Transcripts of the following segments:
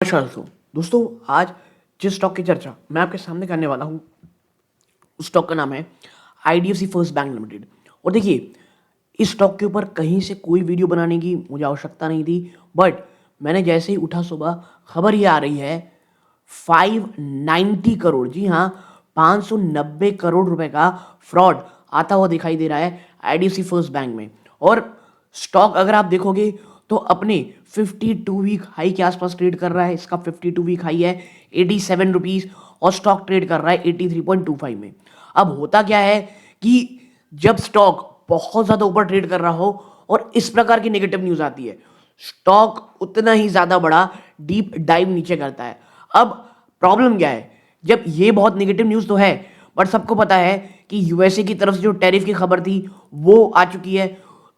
नमस्कार दोस्तों आज जिस स्टॉक की चर्चा मैं आपके सामने करने वाला हूँ उस स्टॉक का नाम है आईडीएफसी फर्स्ट बैंक लिमिटेड। और देखिए, इस स्टॉक के ऊपर कहीं से कोई वीडियो बनाने की मुझे आवश्यकता नहीं थी, बट मैंने जैसे ही उठा सुबह खबर ये आ रही है 590 करोड़, जी हाँ, 590 करोड़ रुपए का फ्रॉड आता हुआ दिखाई दे रहा है आईडीएफसी फर्स्ट बैंक में। और स्टॉक अगर आप देखोगे तो अपने 52 वीक हाई के आसपास ट्रेड कर रहा है। इसका 52 वीक हाई है 87 रुपीज और स्टॉक ट्रेड कर रहा है 83.25 में। अब होता क्या है कि जब स्टॉक बहुत ज्यादा ऊपर ट्रेड कर रहा हो और इस प्रकार की नेगेटिव न्यूज आती है, स्टॉक उतना ही ज्यादा बड़ा डीप डाइव नीचे करता है। अब प्रॉब्लम क्या है, जब ये बहुत नेगेटिव न्यूज तो है, बट सबको पता है कि यूएसए की तरफ से जो टैरिफ की खबर थी वो आ चुकी है।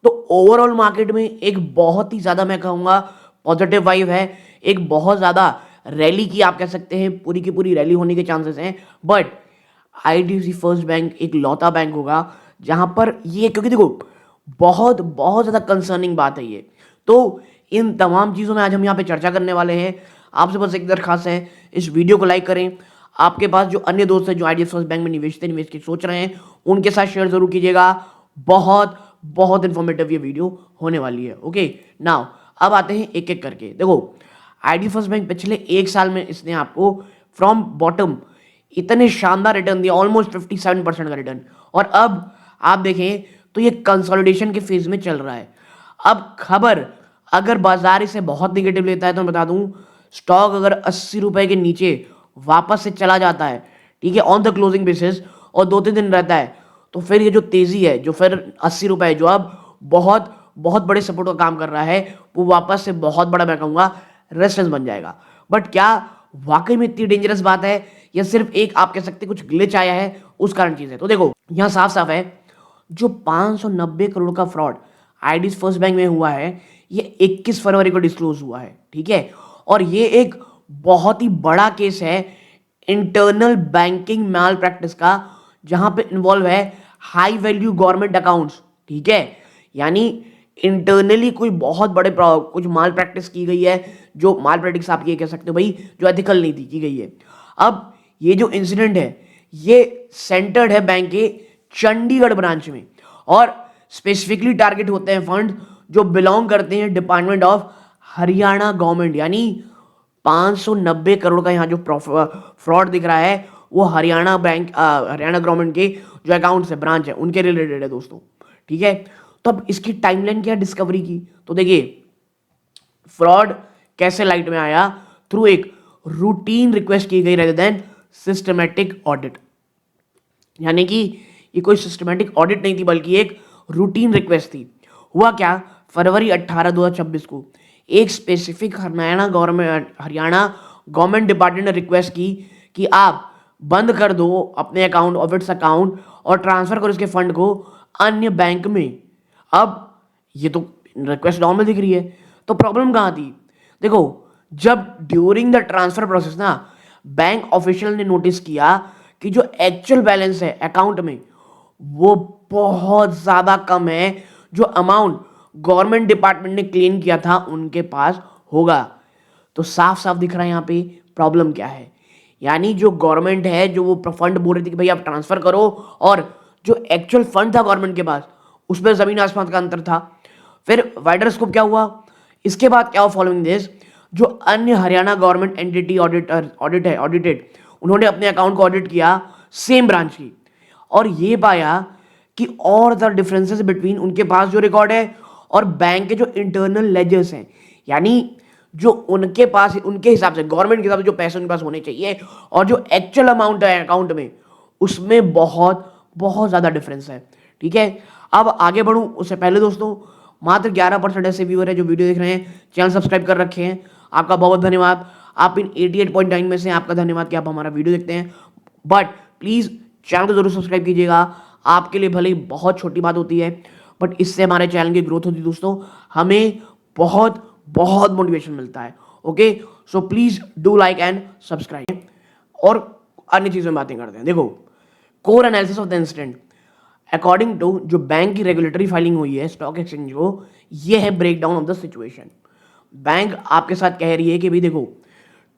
तो ओवरऑल मार्केट में एक बहुत ही ज्यादा, मैं कहूंगा, पॉजिटिव वाइब है। एक बहुत ज्यादा रैली की आप कह सकते हैं, पूरी की पूरी रैली होने के चांसेस हैं। बट आईडीएफसी फर्स्ट बैंक एक लौता बैंक होगा जहां पर ये, क्योंकि देखो बहुत बहुत ज्यादा कंसर्निंग बात है ये। तो इन तमाम चीजों में आज हम यहाँ पे चर्चा करने वाले हैं। आपसे बस एक दरखास्त है, इस वीडियो को लाइक करें। आपके पास जो अन्य दोस्त हैं जो आईडीएफसी फर्स्ट बैंक में निवेश की सोच रहे हैं, उनके साथ शेयर जरूर कीजिएगा। बहुत बहुत इंफॉर्मेटिव ये वीडियो होने वाली है। ओके, नाउ अब आते हैं एक एक करके। देखो, आईडीएफसी फर्स्ट बैंक पिछले एक साल में इसने आपको फ्रॉम बॉटम इतने शानदार रिटर्न दिया, ऑलमोस्ट 57% का रिटर्न। और अब आप देखें तो ये कंसोलिडेशन के फेज में चल रहा है। अब खबर, अगर बाजार इसे बहुत निगेटिव लेता है तो मैं बता दूं, स्टॉक अगर 80 रुपए के नीचे वापस से चला जाता है, ठीक है, ऑन द क्लोजिंग बेसिस, और 2-3 दिन रहता है, तो फिर ये जो तेजी है, जो फिर 80 रुपए जो अब बहुत बहुत बड़े सपोर्ट का काम कर रहा है, वो वापस से बहुत बड़ा, मैं कहूंगा, रेजिस्टेंस बन जाएगा। बट क्या वाकई में इतनी डेंजरस बात है या सिर्फ एक, आप कह सकते कुछ ग्लिच आया है उस कारण चीज है? तो देखो, यहां साफ साफ है, जो 590 करोड़ का फ्रॉड आईडीएफसी फर्स्ट बैंक में हुआ है, ये 21 फरवरी को डिस्क्लोज हुआ है, ठीक है। और ये एक बहुत ही बड़ा केस है इंटरनल बैंकिंग मैल प्रैक्टिस का, जहां पे इन्वॉल्व है हाई वैल्यू गवर्नमेंट अकाउंट्स, ठीक है। यानी इंटरनली कोई बहुत बड़े कुछ माल प्रैक्टिस की गई है, जो माल प्रैक्टिस आप ये कह सकते हो भाई, जो एथिकल नहीं थी, की गई है। अब ये जो इंसिडेंट है, ये सेंटर्ड है बैंक के चंडीगढ़ ब्रांच में, और स्पेसिफिकली टारगेट होते हैं फंड जो बिलोंग करते हैं डिपार्टमेंट ऑफ हरियाणा गवर्नमेंट। यानी 590 करोड़ का यहाँ जो फ्रॉड दिख रहा है, वो हरियाणा बैंक, हरियाणा गवर्नमेंट के जो अकाउंट्स है, ब्रांच है, उनके रिलेटेड है दोस्तों, ठीक है। तो अब इसकी टाइमलाइन क्या डिस्कवरी की, तो देखिए, फ्रॉड कैसे लाइट में आया, थ्रू एक रूटीन रिक्वेस्ट की गई रेदर देन सिस्टमैटिक ऑडिट। यानी कि ये कोई सिस्टमैटिक ऑडिट नहीं थी, बल्कि एक रूटीन रिक्वेस्ट थी। हुआ क्या, फरवरी 18 2026 को एक स्पेसिफिक हरियाणा गवर्नमेंट डिपार्टमेंट ने रिक्वेस्ट की कि आप बंद कर दो अपने अकाउंट, ऑफिस अकाउंट, और ट्रांसफर करो इसके फंड को अन्य बैंक में। अब ये तो रिक्वेस्ट नॉर्मल दिख रही है, तो प्रॉब्लम कहां थी? देखो, जब ड्यूरिंग द ट्रांसफर प्रोसेस ना, बैंक ऑफिशियल ने नोटिस किया कि जो एक्चुअल बैलेंस है अकाउंट में, वो बहुत ज्यादा कम है जो अमाउंट गवर्नमेंट डिपार्टमेंट ने क्लेम किया था उनके पास होगा। तो साफ साफ दिख रहा है यहाँ पे प्रॉब्लम क्या है। यानी जो गवर्नमेंट है, जो वो फंड बोल रही थी कि भाई आप ट्रांसफर करो, और जो एक्चुअल फंड था गवर्नमेंट के पास, उसमें जमीन आसमान का अंतर था। फिर वाइडर स्कोप क्या हुआ, इसके बाद क्या हुआ, फॉलोइंग दिस, जो अन्य हरियाणा गवर्नमेंट एंटिटी ऑडिटेड, उन्होंने अपने अकाउंट को ऑडिट किया सेम ब्रांच की, और ये पाया कि और द डिफरेंसेस बिटवीन उनके पास जो रिकॉर्ड है और बैंक के जो इंटरनल लेजर्स हैं, यानी जो उनके पास, उनके हिसाब से, गवर्नमेंट के हिसाब से जो पैसे उनके पास होने चाहिए और जो एक्चुअल अमाउंट है अकाउंट में, उसमें बहुत बहुत ज्यादा डिफरेंस है, ठीक है। अब आगे बढ़ूं उससे पहले दोस्तों, मात्र 11% ऐसे व्यूअर है जो वीडियो देख रहे हैं, चैनल सब्सक्राइब कर रखे हैं, आपका बहुत धन्यवाद। आप इन 88.9 में से आपका धन्यवाद कि आप हमारा वीडियो देखते हैं, बट प्लीज चैनल को जरूर सब्सक्राइब कीजिएगा। आपके लिए भले ही बहुत छोटी बात होती है, बट इससे हमारे चैनल की ग्रोथ होती है दोस्तों, हमें बहुत बहुत मोटिवेशन मिलता है। Okay, so please do like and subscribe. और अन्य चीजों में बातें करते हैं। देखो, core analysis of the incident, according to जो बैंक की रेगुलेटरी फाइलिंग हुई है स्टॉक एक्सचेंज को, ये है breakdown of the situation. Bank आपके साथ कह रही है कि भाई देखो,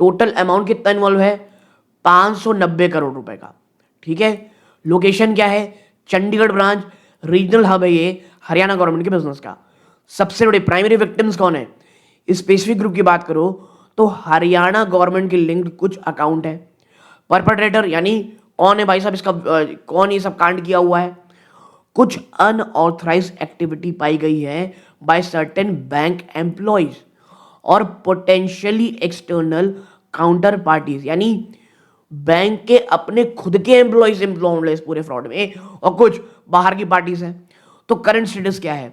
टोटल अमाउंट कितना इन्वॉल्व है? 590 करोड़ रुपए का। ठीक है, लोकेशन क्या है? चंडीगढ़ ब्रांच, रीजनल हब है ये हरियाणा गवर्नमेंट के बिजनेस का। सबसे बड़े प्राइमरी विक्टिम्स कौन है? स्पेसिफिक ग्रुप की बात करो तो हरियाणा गवर्नमेंट के लिंक्ड कुछ अकाउंट है। परपट्रेटर यानी कौन है भाई साहब इसका, कौन ये सब कांड किया हुआ है? कुछ अनऑथराइज एक्टिविटी पाई गई है बाय सर्टेन बैंक एम्प्लॉइज और पोटेंशियली एक्सटर्नल काउंटर पार्टीज, यानी बैंक के अपने खुद के एम्प्लॉइज इन्वॉल्व है इस पूरे फ्रॉड में और कुछ बाहर की पार्टीज हैं। तो करंट स्टेटस क्या है?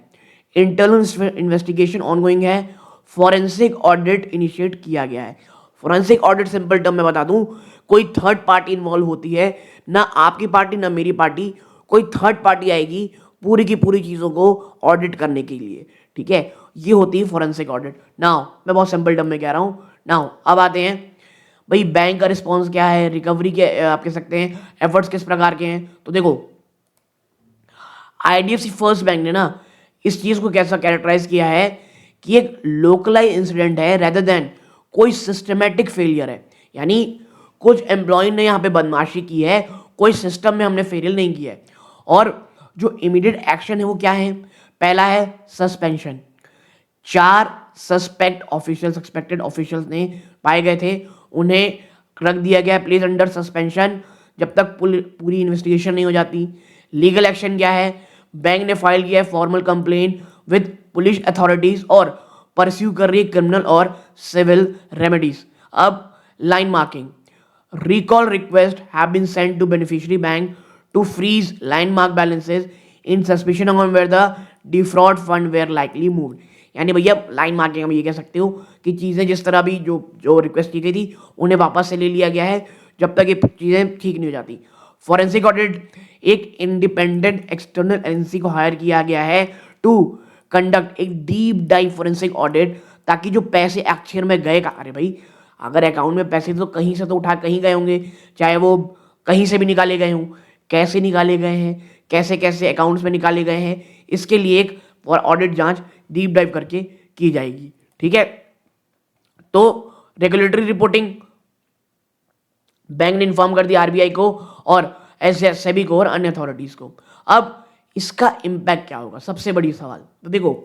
इंटरनल इन्वेस्टिगेशन ऑनगोइंग है, फॉरेंसिक ऑडिट इनिशिएट किया गया है। फॉरेंसिक ऑडिट सिंपल टर्म में बता दूं, कोई थर्ड पार्टी इन्वॉल्व होती है, ना आपकी पार्टी ना मेरी पार्टी, कोई थर्ड पार्टी आएगी पूरी की पूरी चीजों को ऑडिट करने के लिए। ठीक है, ये होती है फॉरेंसिक ऑडिट। नाउ मैं बहुत सिंपल टर्म में कह रहा हूं। नाउ अब आते हैं भाई बैंक का रिस्पॉन्स क्या है, रिकवरी के आप कह सकते हैं एफर्ट्स किस प्रकार के हैं। तो देखो आईडीएफसी फर्स्ट बैंक ने ना इस चीज को कैसा कैरेक्टराइज किया है कि एक लोकलाइज इंसिडेंट है रेदर देन कोई सिस्टमेटिक फेलियर है, यानी कुछ एम्प्लॉय ने यहां पे बदमाशी की है, कोई सिस्टम में हमने फेल नहीं किया है। और जो इमीडिएट एक्शन है वो क्या है? पहला है सस्पेंशन। 4 सस्पेक्टेड ऑफिशियल्स ने पाए गए थे, उन्हें रख दिया गया प्लेस अंडर सस्पेंशन जब तक पूरी इन्वेस्टिगेशन नहीं हो जाती। लीगल एक्शन क्या है? बैंक ने फाइल किया है formal complain with police authorities और परस्यू कर रही है क्रिमिनल और सिविल रेमेडीज। अब line marking, recall request have been sent to beneficiary bank to freeze line mark balances in suspicion on where the defraud fund were likely moved। यानी भैया line marking हम ये कह सकते हो कि चीजें जिस तरह भी जो जो रिक्वेस्ट की गई थी उन्हें वापस से ले लिया गया है जब तक ये चीजें ठीक नहीं हो जाती। फॉरेंसिक ऑडिट, एक इंडिपेंडेंट एक्सटर्नल एजेंसी को हायर किया गया है टू कंडक्ट एक डीप डाइव फॉरेंसिक ऑडिट, ताकि जो पैसे एक्चुअल में गए, अरे भाई अगर अकाउंट में पैसे तो कहीं से तो उठा कहीं गए होंगे, चाहे वो कहीं से भी निकाले गए हों, कैसे निकाले गए हैं, कैसे कैसे अकाउंट्स में निकाले गए हैं, इसके लिए एक ऑडिट जांच डीप डाइव करके की जाएगी। ठीक है, तो रेगुलेटरी रिपोर्टिंग बैंक ने इन्फॉर्म कर दिया आरबीआई को और सेबी को और अन्य अथॉरिटीज को। अब इसका इंपैक्ट क्या होगा, सबसे बड़ी सवाल। तो देखो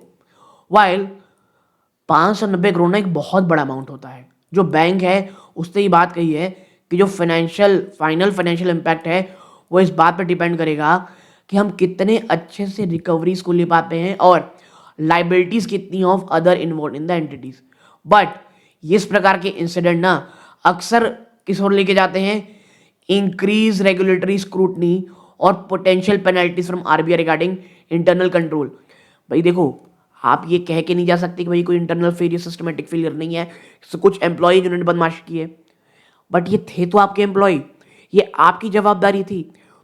वाइल 590 करोड़ ना एक बहुत बड़ा अमाउंट होता है, जो बैंक है उसने ये बात कही है कि जो फाइनल फाइनेंशियल इम्पैक्ट है वो इस बात पर डिपेंड करेगा कि हम कितने अच्छे से रिकवरीज को ले पाते हैं और लाइबिलिटीज कितनी of other involve in the entities. But इस प्रकार के इंसिडेंट ना अक्सर किस ओर लेके जाते हैं? इंक्रीज रेगुलेटरी स्क्रूटनी और potential penalties from RBI regarding internal control. भाई देखो आप ये कह के नहीं जा सकते कि भाई कोई इंटरनल फेलियर सिस्टमेटिक फेलियर नहीं है, कुछ एम्प्लॉय जिन्होंने बदमाशी की है, बट ये थे तो आपके एम्प्लॉय, ये आपकी जवाबदारी थी।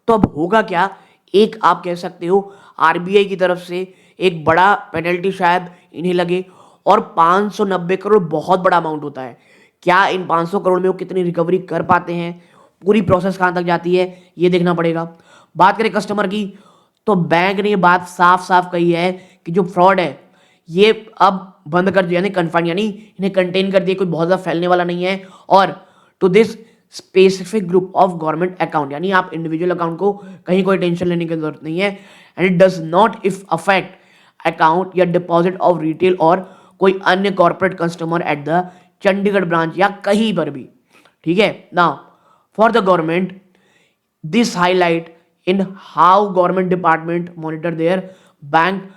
तो अब होगा क्या? एक आप कह सकते हो आरबीआई की तरफ से एक बड़ा पेनल्टी शायद इन्हें लगे, और 590 करोड़ बहुत बड़ा अमाउंट होता है। क्या इन 500 करोड़ में वो कितनी रिकवरी कर पाते हैं, पूरी प्रोसेस कहां तक जाती है, ये देखना पड़ेगा। बात करें कस्टमर की, तो बैंक ने ये बात साफ साफ कही है कि जो फ्रॉड है ये अब बंद कर दिया, यानी कन्फाइन, यानी इन्हें कंटेन कर दिया, कोई बहुत ज़्यादा फैलने वाला नहीं है। और to this specific group of government account, यानी आप इंडिविजुअल अकाउंट को कहीं कोई टेंशन लेने की जरूरत नहीं है। And it does not if affect account या डिपॉजिट ऑफ रिटेल और कोई अन्य corporate customer at the Chandigarh branch या कहीं पर भी। ठीक है, now for the government this highlight in how government department monitor there bank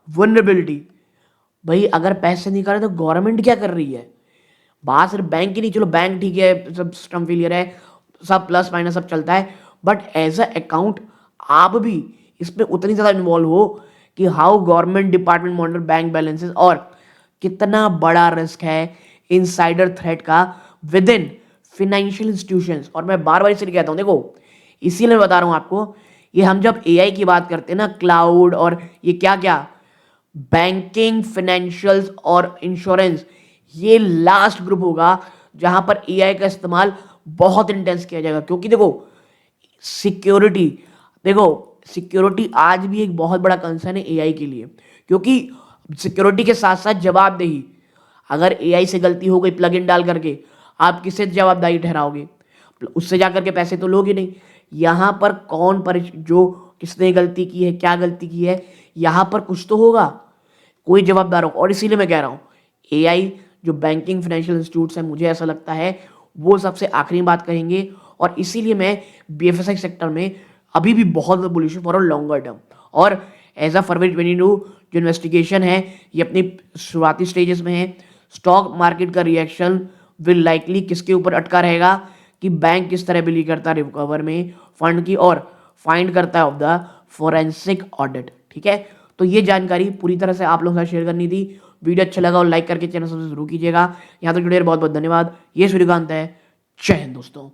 vulnerability. भाई अगर पैसे निकाले तो गवर्नमेंट क्या कर रही है? बात सिर्फ बैंक की नहीं, चलो बैंक ठीक है, सब सिस्टम फेलियर है, सब प्लस माइनस सब चलता है, बट एज अ अकाउंट आप भी इसमें उतनी ज़्यादा इन्वॉल्व हो कि how government department monitor bank balances और कितना बड़ा रिस्क है इनसाइडर थ्रेट का विद इन फिनेंशियल इंस्टीट्यूशंस। और मैं बार बार इसलिए कहता हूँ, देखो इसीलिए मैं बता रहा हूँ आपको, ये हम जब एआई की बात करते हैं ना, क्लाउड और ये क्या क्या बैंकिंग, फाइनेंशियल्स और इंश्योरेंस, ये लास्ट ग्रुप होगा जहां पर एआई का इस्तेमाल बहुत इंटेंस किया जाएगा। क्योंकि देखो सिक्योरिटी, देखो सिक्योरिटी आज भी एक बहुत बड़ा कंसर्न है एआई के लिए, क्योंकि सिक्योरिटी के साथ साथ जवाबदेही, अगर एआई से गलती हो गई प्लग इन डाल करके, आप किससे जवाबदारी ठहराओगे? उससे जाकर के पैसे तो लोगे नहीं। यहाँ पर जो किसने गलती की है, क्या गलती की है, यहाँ पर कुछ तो होगा, कोई जवाबदार होगा। और इसीलिए मैं कह रहा हूँ एआई जो बैंकिंग फाइनेंशियल इंस्टीट्यूट्स हैं, मुझे ऐसा लगता है वो सबसे आखिरी बात कहेंगे। और इसीलिए मैं बीएफएसआई सेक्टर में अभी भी बहुत बुलिश हूँ फॉर अ लॉन्गर टर्म। और एज अ फरवरी 22 जो इन्वेस्टिगेशन है ये अपनी शुरुआती स्टेजेस में है। स्टॉक मार्केट का रिएक्शन विल लाइकली किसके ऊपर अटका रहेगा कि बैंक किस तरह बिलीव करता है रिकवर में फंड की, और फाइंड करता है ऑफ द फोरेंसिक ऑडिट। ठीक है, तो ये जानकारी पूरी तरह से आप लोगों के साथ शेयर करनी थी। वीडियो अच्छा लगा और लाइक करके चैनल सब्सक्राइब जरूर कीजिएगा। यहाँ तक जुड़े बहुत बहुत धन्यवाद। ये सूर्यकांत है। जय हिंद दोस्तों।